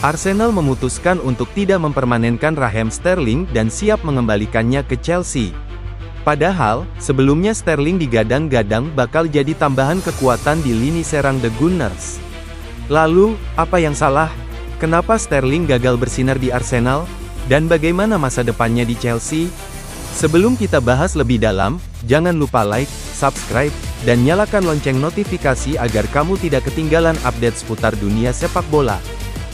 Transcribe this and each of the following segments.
Arsenal memutuskan untuk tidak mempermanenkan Raheem Sterling dan siap mengembalikannya ke Chelsea. Padahal, sebelumnya Sterling digadang-gadang bakal jadi tambahan kekuatan di lini serang The Gunners. Lalu, apa yang salah? Kenapa Sterling gagal bersinar di Arsenal? Dan bagaimana masa depannya di Chelsea? Sebelum kita bahas lebih dalam, jangan lupa like, subscribe, dan nyalakan lonceng notifikasi agar kamu tidak ketinggalan update seputar dunia sepak bola.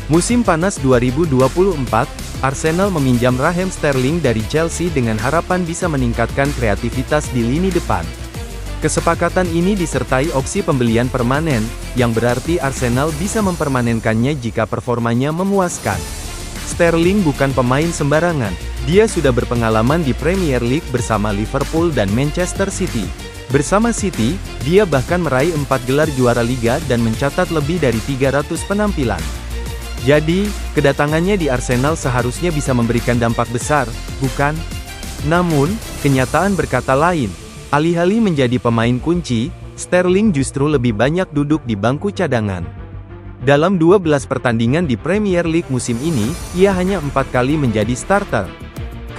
Musim panas 2024, Arsenal meminjam Raheem Sterling dari Chelsea dengan harapan bisa meningkatkan kreativitas di lini depan. Kesepakatan ini disertai opsi pembelian permanen, yang berarti Arsenal bisa mempermanenkannya jika performanya memuaskan. Sterling bukan pemain sembarangan, dia sudah berpengalaman di Premier League bersama Liverpool dan Manchester City. Bersama City, dia bahkan meraih 4 gelar juara liga dan mencatat lebih dari 300 penampilan. Jadi, kedatangannya di Arsenal seharusnya bisa memberikan dampak besar, bukan? Namun, kenyataan berkata lain. Alih-alih menjadi pemain kunci, Sterling justru lebih banyak duduk di bangku cadangan. Dalam 12 pertandingan di Premier League musim ini, ia hanya 4 kali menjadi starter.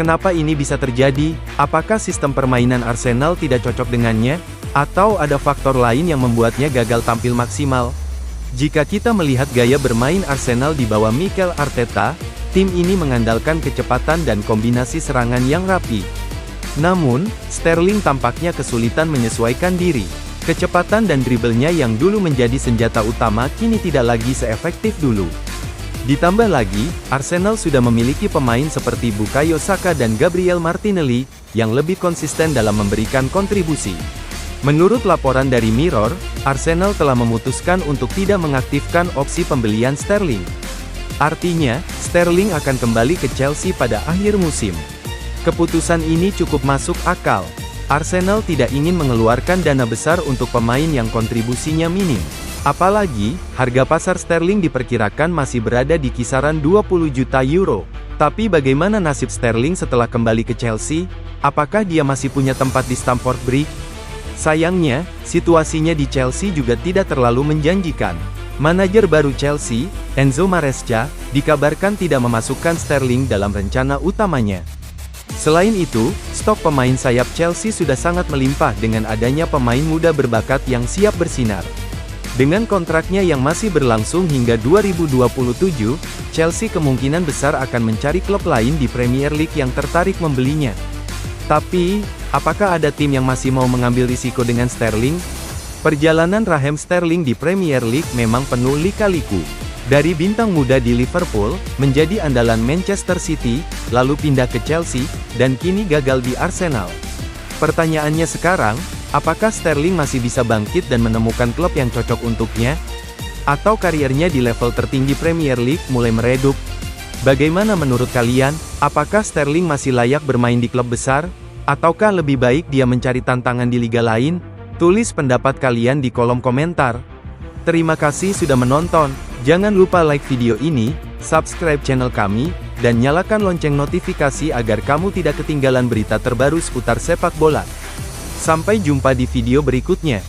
Kenapa ini bisa terjadi? Apakah sistem permainan Arsenal tidak cocok dengannya? Atau ada faktor lain yang membuatnya gagal tampil maksimal? Jika kita melihat gaya bermain Arsenal di bawah Mikel Arteta, tim ini mengandalkan kecepatan dan kombinasi serangan yang rapi. Namun, Sterling tampaknya kesulitan menyesuaikan diri. Kecepatan dan dribblenya yang dulu menjadi senjata utama kini tidak lagi seefektif dulu. Ditambah lagi, Arsenal sudah memiliki pemain seperti Bukayo Saka dan Gabriel Martinelli, yang lebih konsisten dalam memberikan kontribusi. Menurut laporan dari Mirror, Arsenal telah memutuskan untuk tidak mengaktifkan opsi pembelian Sterling. Artinya, Sterling akan kembali ke Chelsea pada akhir musim. Keputusan ini cukup masuk akal. Arsenal tidak ingin mengeluarkan dana besar untuk pemain yang kontribusinya minim. Apalagi, harga pasar Sterling diperkirakan masih berada di kisaran 20 juta euro. Tapi bagaimana nasib Sterling setelah kembali ke Chelsea? Apakah dia masih punya tempat di Stamford Bridge? Sayangnya, situasinya di Chelsea juga tidak terlalu menjanjikan. Manajer baru Chelsea, Enzo Maresca, dikabarkan tidak memasukkan Sterling dalam rencana utamanya. Selain itu, stok pemain sayap Chelsea sudah sangat melimpah dengan adanya pemain muda berbakat yang siap bersinar. Dengan kontraknya yang masih berlangsung hingga 2027, Chelsea kemungkinan besar akan mencari klub lain di Premier League yang tertarik membelinya. Tapi, apakah ada tim yang masih mau mengambil risiko dengan Sterling? Perjalanan Raheem Sterling di Premier League memang penuh lika-liku. Dari bintang muda di Liverpool, menjadi andalan Manchester City, lalu pindah ke Chelsea, dan kini gagal di Arsenal. Pertanyaannya sekarang, apakah Sterling masih bisa bangkit dan menemukan klub yang cocok untuknya? Atau kariernya di level tertinggi Premier League mulai meredup? Bagaimana menurut kalian? Apakah Sterling masih layak bermain di klub besar? Ataukah lebih baik dia mencari tantangan di liga lain? Tulis pendapat kalian di kolom komentar. Terima kasih sudah menonton. Jangan lupa like video ini, subscribe channel kami, dan nyalakan lonceng notifikasi agar kamu tidak ketinggalan berita terbaru seputar sepak bola. Sampai jumpa di video berikutnya.